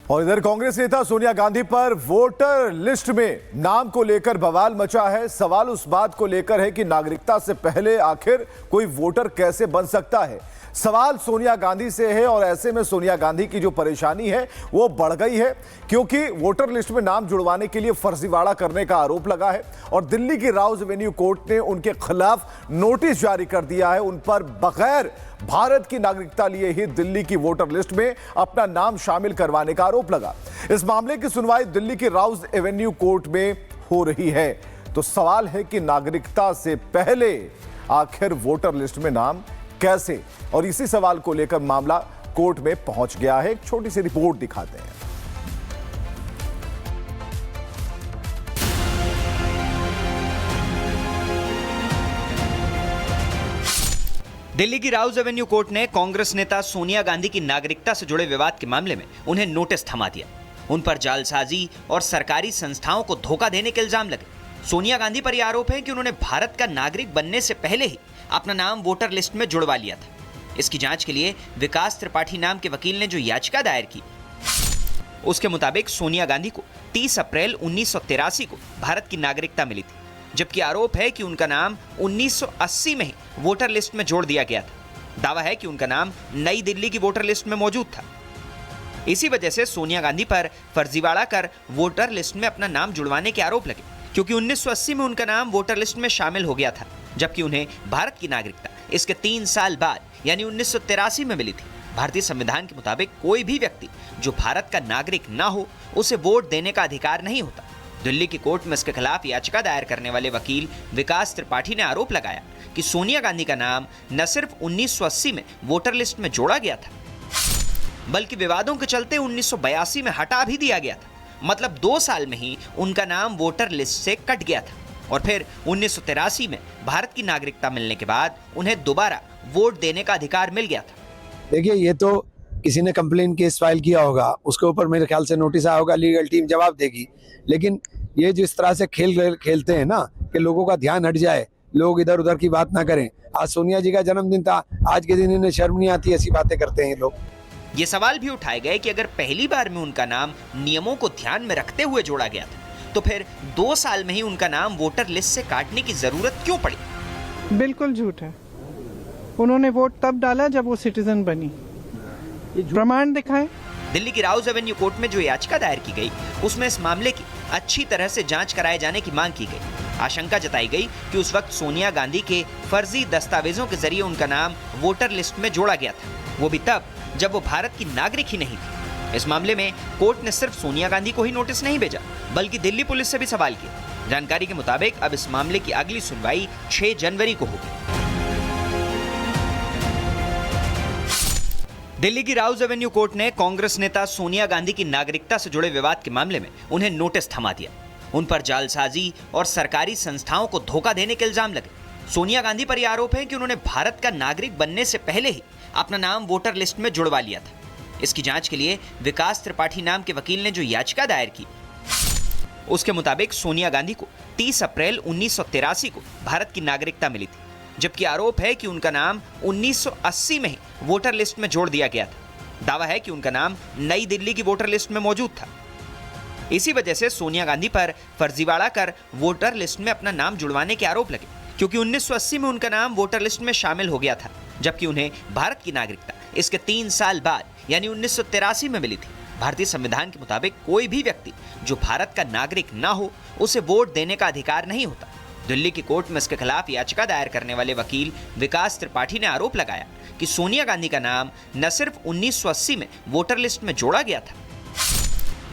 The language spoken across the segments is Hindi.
और इधर कांग्रेस नेता सोनिया गांधी पर वोटर लिस्ट में नाम को लेकर बवाल मचा है। सवाल उस बात को लेकर है कि नागरिकता से पहले आखिर कोई वोटर कैसे बन सकता है। सवाल सोनिया गांधी से है और ऐसे में सोनिया गांधी की जो परेशानी है वो बढ़ गई है, क्योंकि वोटर लिस्ट में नाम जुड़वाने के लिए फर्जीवाड़ा करने का आरोप लगा है और दिल्ली की राउज एवेन्यू कोर्ट ने उनके खिलाफ नोटिस जारी कर दिया है। उन पर बगैर भारत की नागरिकता लिए ही दिल्ली की वोटर लिस्ट में अपना नाम शामिल करवाने का आरोप लगा। इस मामले की सुनवाई दिल्ली की राउज एवेन्यू कोर्ट में हो रही है। तो सवाल है कि नागरिकता से पहले आखिर वोटर लिस्ट में नाम कैसे, और इसी सवाल को लेकर मामला कोर्ट में पहुंच गया है। एक छोटी सी रिपोर्ट दिखाते हैं। दिल्ली की राउज एवेन्यू कोर्ट ने कांग्रेस नेता सोनिया गांधी की नागरिकता से जुड़े विवाद के मामले में उन्हें नोटिस थमा दिया। उन पर जालसाजी और सरकारी संस्थाओं को धोखा देने के इल्जाम लगे। सोनिया गांधी पर यह आरोप है कि उन्होंने भारत का नागरिक बनने से पहले ही अपना नाम वोटर लिस्ट में जुड़वा लिया था। इसकी जांच के लिए विकास त्रिपाठी नाम के वकील ने जो याचिका दायर की, उसके मुताबिक सोनिया गांधी को 30 अप्रैल 1983 को भारत की नागरिकता मिली थी, जबकि आरोप है कि उनका नाम 1980 में ही वोटर लिस्ट में जोड़ दिया गया था। दावा है कि उनका नाम नई दिल्ली की वोटर लिस्ट में मौजूद था। इसी वजह से सोनिया गांधी पर फर्जीवाड़ा कर वोटर लिस्ट में अपना नाम जुड़वाने के आरोप लगे, क्योंकि 1980 में उनका नाम वोटर लिस्ट में शामिल हो गया था, जबकि उन्हें भारत की नागरिकता इसके 3 साल बाद यानी 1983 में मिली थी। भारतीय संविधान के मुताबिक कोई भी व्यक्ति जो भारत का नागरिक ना हो उसे वोट देने का अधिकार नहीं होता। दिल्ली की कोर्ट में इसके खिलाफ याचिका दायर करने वाले वकील विकास त्रिपाठी ने आरोप लगाया कि सोनिया गांधी का नाम न सिर्फ 1980 में वोटर लिस्ट में जोड़ा गया था, बल्कि विवादों के चलते 1982 में हटा भी दिया गया था। मतलब 2 साल में ही उनका नाम वोटर लिस्ट से कट गया था और फिर 1983 में भारत की नागरिकता मिलने के बाद उन्हें दोबारा वोट देने का अधिकार मिल गया था। देखिए, ये तो किसी ने कंप्लेन केस फाइल किया होगा, उसके ऊपर मेरे ख्याल से नोटिस आया होगा, लीगल टीम जवाब देगी। लेकिन ये जिस तरह से खेलते हैं ना कि लोगों का ध्यान हट जाए, लोग इधर उधर की बात ना करें। आज सोनिया जी का जन्मदिन था, आज के दिन इन्हें शर्म नहीं आती, ऐसी बातें करते हैं लोग। ये सवाल भी उठाए गए कि अगर पहली बार में उनका नाम नियमों को ध्यान में रखते हुए जोड़ा गया था, तो फिर 2 साल में ही उनका नाम वोटर लिस्ट से काटने की जरूरत क्यों पड़ी? बिल्कुल झूठ है। उन्होंने वोट तब डाला जब वो सिटीजन बनी। प्रमाण दिखाएं। दिल्ली की राउज एवेन्यू कोर्ट में जो याचिका दायर की गई, उसमें इस मामले की अच्छी तरह से जांच कराए जाने की मांग की गई। आशंका जताई गई कि उस वक्त सोनिया गांधी के फर्जी दस्तावेजों के जरिए उनका नाम वोटर लिस्ट में जोड़ा गया था, वो भी तब जब वो भारत की नागरिक ही नहीं थी। इस मामले में कोर्ट ने सिर्फ सोनिया गांधी को ही नोटिस नहीं भेजा, बल्कि दिल्ली पुलिस से भी सवाल किए। जानकारी के मुताबिक अब इस मामले की अगली सुनवाई 6 जनवरी को होगी। दिल्ली की राउज एवेन्यू कोर्ट ने कांग्रेस नेता सोनिया गांधी की नागरिकता से जुड़े विवाद के मामले में उन्हें नोटिस थमा दिया। उन पर जालसाजी और सरकारी संस्थाओं को धोखा देने के इल्जाम लगे। सोनिया गांधी पर यह आरोप है कि उन्होंने भारत का नागरिक बनने से पहले ही अपना नाम वोटर लिस्ट में जुड़वा लिया था। इसकी जांच के लिए विकास त्रिपाठी नाम के वकील ने जो याचिका दायर की, उसके मुताबिक सोनिया गांधी को 30 अप्रैल 1983 को भारत की नागरिकता मिली थी, जबकि आरोप है कि उनका नाम 1980 में ही वोटर लिस्ट में जोड़ दिया गया था। दावा है कि उनका नाम नई दिल्ली की वोटर लिस्ट में मौजूद था। इसी वजह से सोनिया गांधी पर फर्जीवाड़ा कर वोटर लिस्ट में अपना नाम जुड़वाने के आरोप लगे, क्योंकि 1980 में उनका नाम वोटर लिस्ट में शामिल हो गया था, जबकि उन्हें भारत की नागरिकता इसके 3 साल बाद यानी 1983 में मिली थी। भारतीय संविधान के मुताबिक कोई भी व्यक्ति जो भारत का नागरिक ना हो उसे वोट देने का अधिकार नहीं होता। दिल्ली की कोर्ट में इसके खिलाफ याचिका दायर करने वाले वकील विकास त्रिपाठी ने आरोप लगाया कि सोनिया गांधी का नाम न सिर्फ 1980 में वोटर लिस्ट में जोड़ा गया था,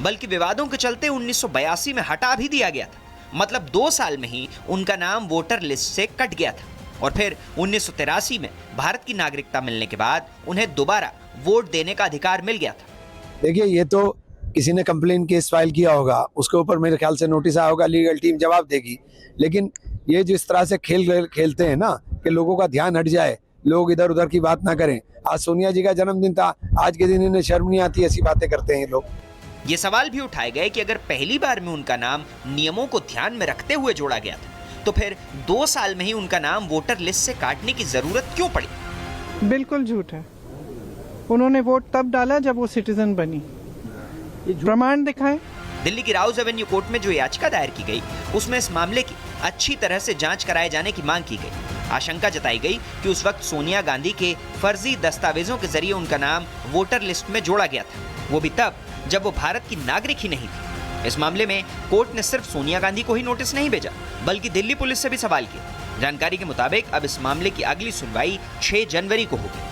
बल्कि विवादों के चलते 1982 में हटा भी दिया गया था। मतलब 2 साल में ही उनका नाम वोटर लिस्ट से कट गया था और फिर 1983 में भारत की नागरिकता मिलने के बाद उन्हें दोबारा वोट देने का अधिकार मिल गया था। देखिए, ये तो किसी ने कंप्लेन केस फाइल किया होगा, उसके ऊपर मेरे ख्याल से नोटिस आया होगा, लीगल टीम जवाब देगी। लेकिन ये जिस तरह से खेलते हैं ना कि लोगों का ध्यान हट जाए, लोग इधर उधर की बात ना करें। आज सोनिया जी का जन्मदिन था, आज के दिन इन्हें शर्म नहीं आती, ऐसी बातें करते हैं लोग। ये सवाल भी उठाए गए कि अगर पहली बार में उनका नाम नियमों को ध्यान में रखते हुए जोड़ा गया था, तो फिर 2 साल में ही उनका नाम वोटर लिस्ट से काटने की जरूरत क्यों पड़ी? बिल्कुल झूठ है। उन्होंने वोट तब डाला जब वो सिटीजन बनी। प्रमाण दिखाएं। दिल्ली की राउज एवेन्यू कोर्ट में जो याचिका दायर की गई उसमें इस मामले की अच्छी तरह से जांच कराए जाने की मांग की गई। आशंका जताई गई कि उस वक्त सोनिया गांधी के फर्जी दस्तावेजों के जरिए उनका नाम वोटर लिस्ट में जोड़ा गया था, वो भी तब जब वो भारत की नागरिक ही नहीं थी। इस मामले में कोर्ट ने सिर्फ सोनिया गांधी को ही नोटिस नहीं भेजा बल्कि दिल्ली पुलिस से भी सवाल किए। जानकारी के मुताबिक अब इस मामले की अगली सुनवाई 6 जनवरी को होगी।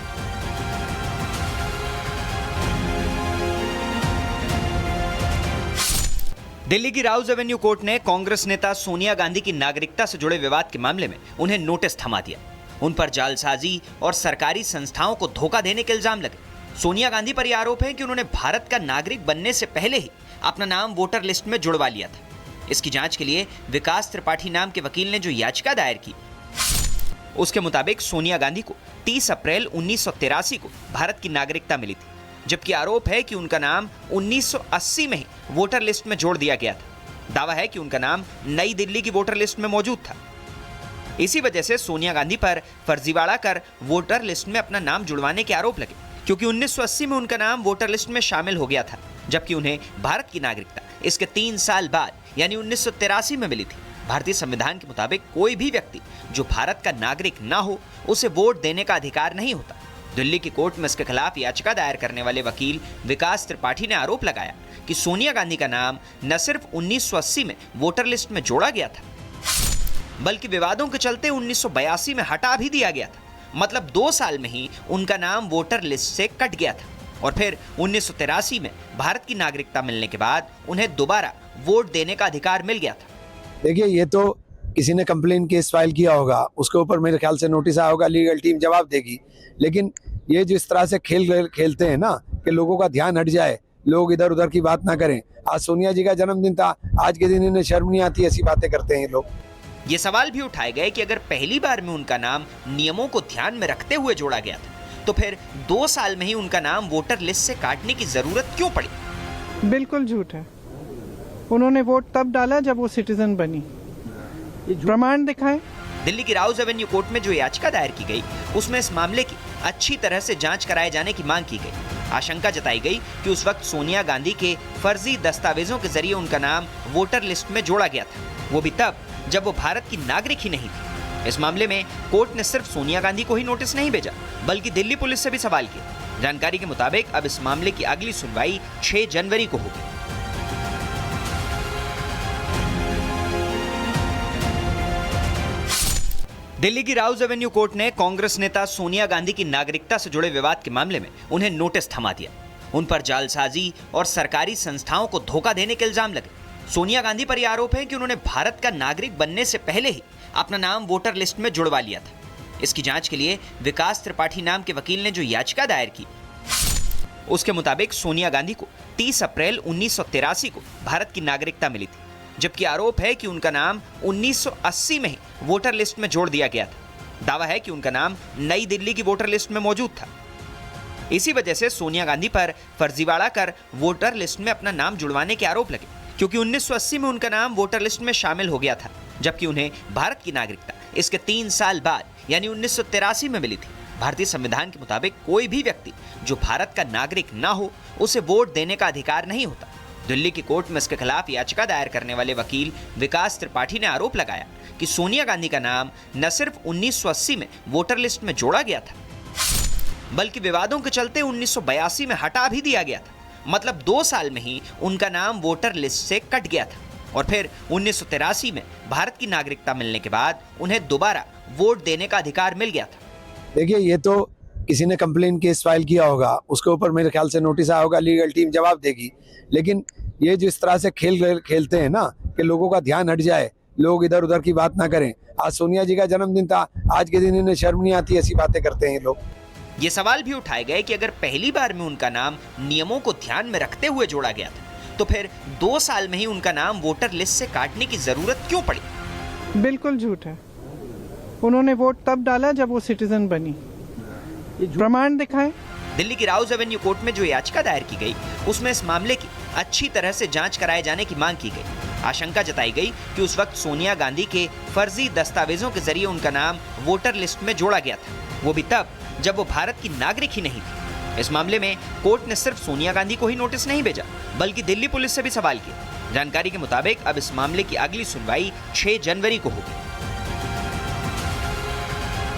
दिल्ली की राउज एवेन्यू कोर्ट ने कांग्रेस नेता सोनिया गांधी की नागरिकता से जुड़े विवाद के मामले में उन्हें नोटिस थमा दिया। उन पर जालसाजी और सरकारी संस्थाओं को धोखा देने के इल्जाम लगे। सोनिया गांधी पर यह आरोप है कि उन्होंने भारत का नागरिक बनने से पहले ही अपना नाम वोटर लिस्ट में जुड़वा लिया था। इसकी जांच के लिए विकास त्रिपाठी नाम के वकील ने जो याचिका दायर की, उसके मुताबिक सोनिया गांधी को 30 अप्रैल 1983 को भारत की नागरिकता मिली थी, जबकि आरोप है कि उनका नाम 1980 में ही वोटर लिस्ट में जोड़ दिया गया था। दावा है कि उनका नाम नई दिल्ली की वोटर लिस्ट में मौजूद था। इसी वजह से सोनिया गांधी पर फर्जीवाड़ा कर वोटर लिस्ट में अपना नाम जुड़वाने के आरोप लगे, क्योंकि 1980 में उनका नाम वोटर लिस्ट में शामिल हो गया था, जबकि उन्हें भारत की नागरिकता इसके 3 साल बाद यानी 1983 में मिली थी। भारतीय संविधान के मुताबिक कोई भी व्यक्ति जो भारत का नागरिक ना हो उसे वोट देने का अधिकार नहीं होता। दिल्ली की कोर्ट में इसके खिलाफ याचिका दायर करने वाले वकील विकास त्रिपाठी ने आरोप लगाया कि सोनिया गांधी का नाम न सिर्फ 1980 में वोटर लिस्ट में जोड़ा गया था बल्कि विवादों के चलते 1982 में हटा भी दिया गया था। मतलब 2 साल में ही उनका नाम वोटर लिस्ट से कट गया था और फिर 1983 में भारत की नागरिकता मिलने के बाद उन्हें दोबारा वोट देने का अधिकार मिल गया था। देखिए, ये तो किसी ने कंप्लेन केस फाइल किया होगा, उसके ऊपर मेरे ख्याल से नोटिस आया होगा, लीगल टीम जवाब देगी। लेकिन ये जिस तरह से खेलते हैं ना कि लोगों का ध्यान हट जाए, लोग इधर उधर की बात ना करें। आज सोनिया जी का जन्मदिन था, आज के दिन इन्हें शर्म नहीं आती, ऐसी बातें करते हैं लोग। ये सवाल भी उठाए गए कि अगर पहली बार में उनका नाम नियमों को ध्यान में रखते हुए जोड़ा गया था तो फिर 2 साल में ही उनका नाम वोटर लिस्ट से काटने की जरूरत क्यों पड़ी? बिल्कुल झूठ है। उन्होंने वोट तब डाला जब वो सिटीजन बनी। प्रमाण दिखाएं। दिल्ली की राउज एवेन्यू कोर्ट में जो याचिका दायर की गई उसमें इस मामले की अच्छी तरह से जांच कराए जाने की मांग की गई। आशंका जताई गई कि उस वक्त सोनिया गांधी के फर्जी दस्तावेजों के जरिए उनका नाम वोटर लिस्ट में जोड़ा गया था, वो भी तब जब वो भारत की नागरिक ही नहीं थी। इस मामले में कोर्ट ने सिर्फ सोनिया गांधी को ही नोटिस नहीं भेजा बल्कि दिल्ली पुलिस से भी सवाल किए। जानकारी के मुताबिक अब इस मामले की अगली सुनवाई 6 जनवरी को होगी। दिल्ली की राउज एवेन्यू कोर्ट ने कांग्रेस नेता सोनिया गांधी की नागरिकता से जुड़े विवाद के मामले में उन्हें नोटिस थमा दिया। उन पर जालसाजी और सरकारी संस्थाओं को धोखा देने के इल्जाम लगे। सोनिया गांधी पर यह आरोप है कि उन्होंने भारत का नागरिक बनने से पहले ही अपना नाम वोटर लिस्ट में जुड़वा लिया था। इसकी जांच के लिए विकास त्रिपाठी नाम के वकील ने जो याचिका दायर की, उसके मुताबिक सोनिया गांधी को 30 अप्रैल 1983 को भारत की नागरिकता मिली थी, जबकि आरोप है कि उनका नाम 1980 में ही वोटर लिस्ट में जोड़ दिया गया था। दावा है कि उनका नाम नई दिल्ली की वोटर लिस्ट में मौजूद था। इसी वजह से सोनिया गांधी पर फर्जीवाड़ा कर वोटर लिस्ट में अपना नाम जुड़वाने के आरोप लगे, क्योंकि 1980 में उनका नाम वोटर लिस्ट में शामिल हो गया था, जबकि उन्हें भारत की नागरिकता इसके 3 साल बाद यानी 1983 में मिली थी। भारतीय संविधान के मुताबिक कोई भी व्यक्ति जो भारत का नागरिक ना हो उसे वोट देने का अधिकार नहीं होता। दिल्ली की कोर्ट में इसके खिलाफ याचिका दायर करने वाले वकील विकास त्रिपाठी ने आरोप लगाया कि सोनिया गांधी का नाम न सिर्फ 1980 में वोटर लिस्ट में जोड़ा गया था बल्कि विवादों के चलते 1982 में हटा भी दिया गया था। मतलब 2 साल में ही उनका नाम वोटर लिस्ट से कट गया था और फिर 1983 में भारत की नागरिकता मिलने के बाद उन्हें दोबारा वोट देने का अधिकार मिल गया था। देखिए, ये तो किसी ने कंप्लेन केस फाइल किया होगा, उसके ऊपर मेरे ख्याल से नोटिस आया होगा, लीगल टीम जवाब देगी। लेकिन ये जिस तरह से खेलते हैं ना कि लोगों का ध्यान हट जाए, लोग इधर उधर की बात ना करें। आज सोनिया जी का जन्मदिन था, आज के दिन इन्हें शर्म नहीं आती, ऐसी बातें करते हैं लोग। ये सवाल भी उठाए गए कि अगर पहली बार में उनका नाम नियमों को ध्यान में रखते हुए जोड़ा गया था तो फिर 2 साल में ही उनका नाम वोटर लिस्ट से काटने की जरूरत क्यों पड़ी? बिल्कुल झूठ है। उन्होंने वोट तब डाला जब वो सिटीजन बनी। प्रमाण दिखाएं। दिल्ली की राउज एवेन्यू कोर्ट में जो याचिका दायर की गई उसमें इस मामले की अच्छी तरह से जांच कराए जाने की मांग की गई। आशंका जताई गई कि उस वक्त सोनिया गांधी के फर्जी दस्तावेजों के जरिए उनका नाम वोटर लिस्ट में जोड़ा गया था, वो भी तब जब वो भारत की नागरिक ही नहीं थी। इस मामले में कोर्ट ने सिर्फ सोनिया गांधी को ही नोटिस नहीं भेजा, बल्कि दिल्ली पुलिस से भी सवाल किया। जानकारी के मुताबिक अब इस मामले की अगली सुनवाई 6 जनवरी को होगी।